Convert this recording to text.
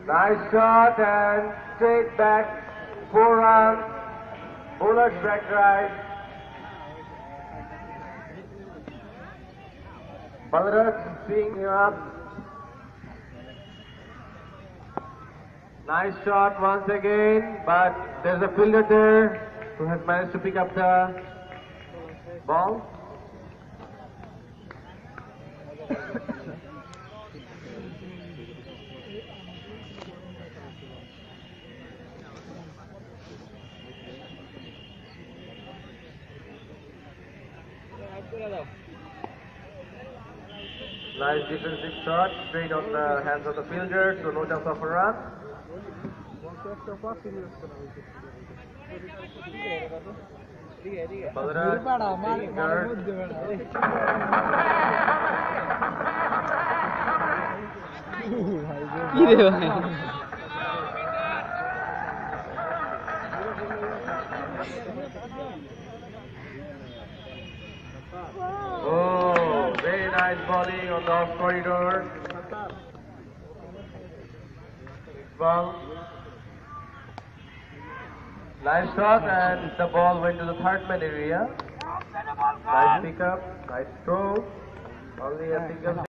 Nice shot and straight back, 4 runs, bowler's back right. Balarat seeing him up. Nice shot once again, but there's a fielder there who has managed to pick up the ball. Nice defensive shot, straight on the hands of the fielder, so no chance of a run. Oh, very nice bowling on the off corridor. Ball. Nice shot and the ball went to the third man area. Nice pick up, nice throw. Only a single.